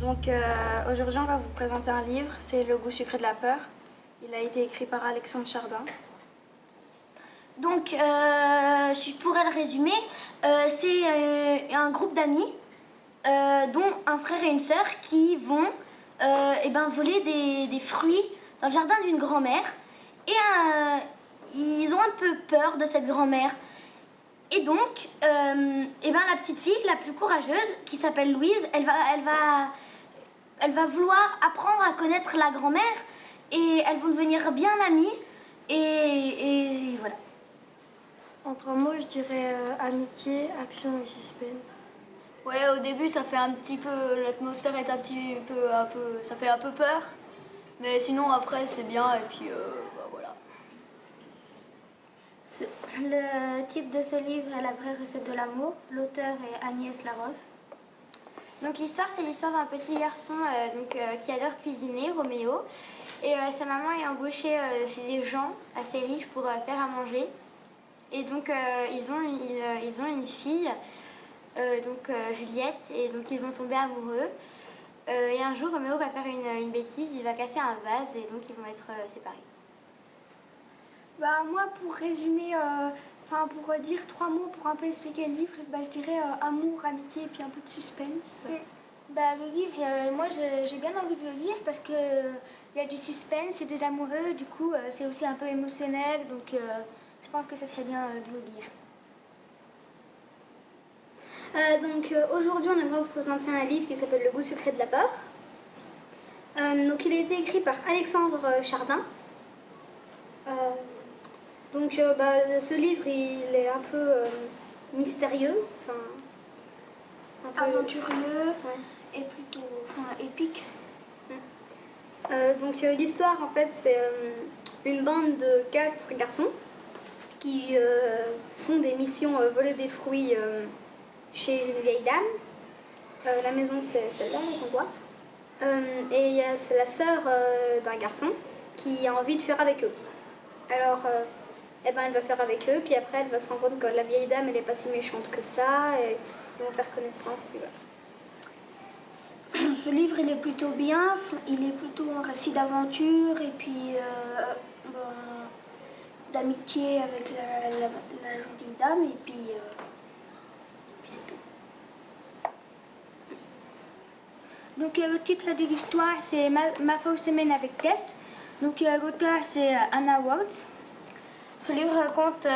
Donc aujourd'hui on va vous présenter un livre, c'est Le goût sucré de la peur. Il a été écrit par Alexandre Chardin. Donc je pourrais le résumer, c'est un groupe d'amis, dont un frère et une sœur qui vont voler des fruits dans le jardin d'une grand-mère. Et ils ont un peu peur de cette grand-mère. Et donc, la petite fille la plus courageuse, qui s'appelle Louise, elle va vouloir apprendre à connaître la grand-mère et elles vont devenir bien amies. Et voilà. En trois mots, je dirais amitié, action et suspense. Ouais, au début, ça fait un petit peu, l'atmosphère est ça fait un peu peur. Mais sinon, après, c'est bien et puis voilà. Le titre de ce livre est La vraie recette de l'amour. L'auteur est Agnès Laroche. Donc l'histoire, c'est l'histoire d'un petit garçon qui adore cuisiner, Roméo. Et sa maman est embauchée chez des gens assez riches pour faire à manger. Et donc ils ont une fille, Juliette, et donc ils vont tomber amoureux. Et un jour, Roméo va faire une bêtise, il va casser un vase et donc ils vont être séparés. Bah, moi, pour résumer, pour dire trois mots pour un peu expliquer le livre, je dirais amour, amitié et puis un peu de suspense. Le livre, moi j'ai bien envie de le lire parce que il y a du suspense, c'est des amoureux, du coup c'est aussi un peu émotionnel, donc je pense que ça serait bien de le lire. Aujourd'hui, on aimerait vous présenter un livre qui s'appelle Le goût sucré de la peur. Il a été écrit par Alexandre Chardin. Ce livre, il est un peu mystérieux, un peu Aventureux, ouais. et plutôt épique. L'histoire, en fait, c'est une bande de 4 garçons qui font des missions voler des fruits chez une vieille dame. La maison, c'est celle-là qu'on voit. C'est la sœur d'un garçon qui a envie de faire avec eux. Alors, elle va faire avec eux, puis après, elle va se rendre compte que la vieille dame, elle n'est pas si méchante que ça, et ils vont faire connaissance, et puis voilà. Ce livre, il est plutôt bien, il est plutôt un récit d'aventure et puis d'amitié avec la gentille dame, et puis c'est tout. Donc le titre de l'histoire, c'est Ma fausse semaine avec Tess. Donc l'auteur, c'est Anna Waltz. Ce livre raconte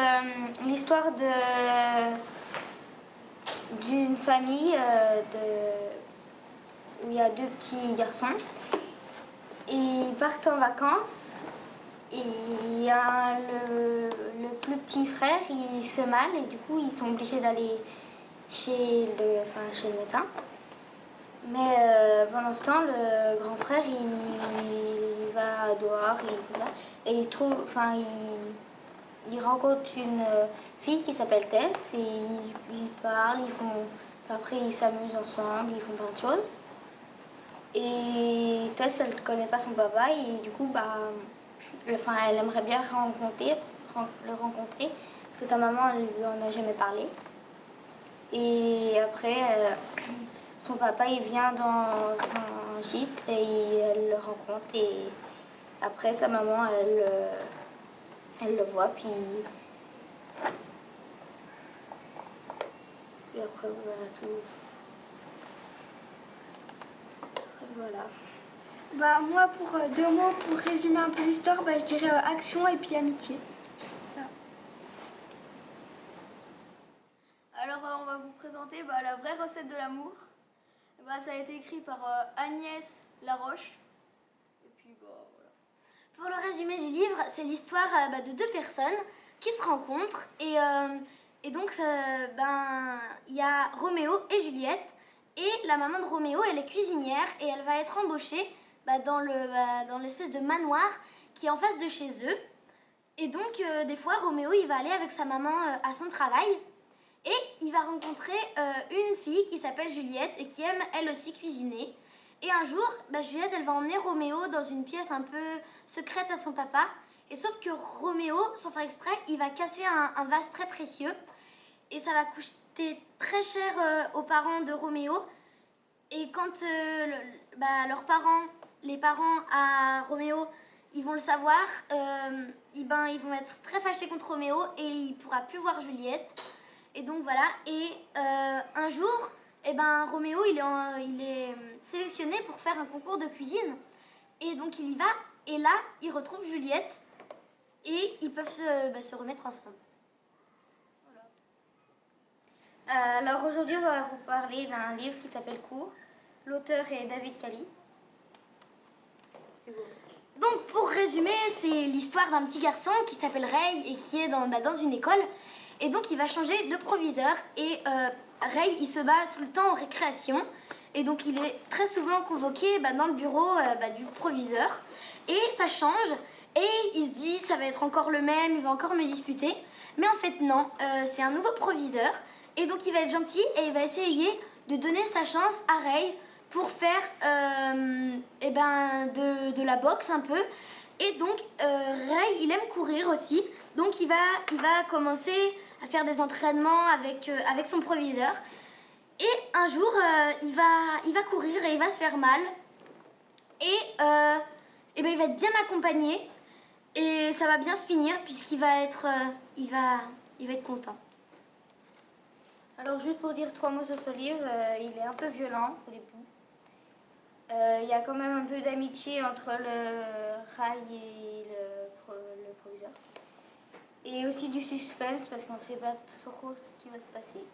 l'histoire d'une famille où il y a 2 petits garçons. Et ils partent en vacances. Et il y a le plus petit frère, il se fait mal et du coup ils sont obligés d'aller chez le médecin. Mais pendant ce temps, le grand frère il va dehors et il rencontre une fille qui s'appelle Tess et ils parlent, après ils s'amusent ensemble, ils font plein de choses. Et Tess, elle ne connaît pas son papa et du coup, elle aimerait bien le rencontrer parce que sa maman, elle lui en a jamais parlé. Et après, son papa, il vient dans son gîte et elle le rencontre et après, sa maman, elle le voit, puis après, voilà tout. Voilà. Moi, pour 2 mots, pour résumer un peu l'histoire, je dirais action et puis amitié. Voilà. Alors, on va vous présenter La vraie recette de l'amour. Ça a été écrit par Agnès Laroche. Et puis, voilà. Pour le résumé du livre, c'est l'histoire de 2 personnes qui se rencontrent et donc il y a Roméo et Juliette et la maman de Roméo, elle est cuisinière et elle va être embauchée dans l'espèce de manoir qui est en face de chez eux. Et donc des fois Roméo il va aller avec sa maman à son travail et il va rencontrer une fille qui s'appelle Juliette et qui aime elle aussi cuisiner. Et un jour, Juliette, elle va emmener Roméo dans une pièce un peu secrète à son papa. Et sauf que Roméo, sans faire exprès, il va casser un vase très précieux. Et ça va coûter très cher aux parents de Roméo. Et quand leurs parents, les parents à Roméo, ils vont le savoir, ils vont être très fâchés contre Roméo et il ne pourra plus voir Juliette. Et donc voilà, et un jour, Roméo il est sélectionné pour faire un concours de cuisine. Et donc il y va, et là, il retrouve Juliette et ils peuvent se remettre ensemble. Alors aujourd'hui, on va vous parler d'un livre qui s'appelle Cours. L'auteur est David Cali. Donc pour résumer, c'est l'histoire d'un petit garçon qui s'appelle Ray et qui est dans une école. Et donc il va changer de proviseur et Ray il se bat tout le temps en récréation. Et donc il est très souvent convoqué dans le bureau du proviseur. Et ça change et il se dit ça va être encore le même, il va encore me disputer. Mais en fait non, c'est un nouveau proviseur. Et donc il va être gentil et il va essayer de donner sa chance à Ray pour faire de la boxe un peu. Et donc Ray il aime courir aussi. Donc il va commencer à faire des entraînements avec son proviseur. Et un jour il va courir et il va se faire mal. Et il va être bien accompagné. Et ça va bien se finir puisqu'il va être content. Alors juste pour dire 3 mots sur ce livre, il est un peu violent au début. Il y a quand même un peu d'amitié entre le Ray et le proviseur. Et aussi du suspense parce qu'on ne sait pas trop ce qui va se passer.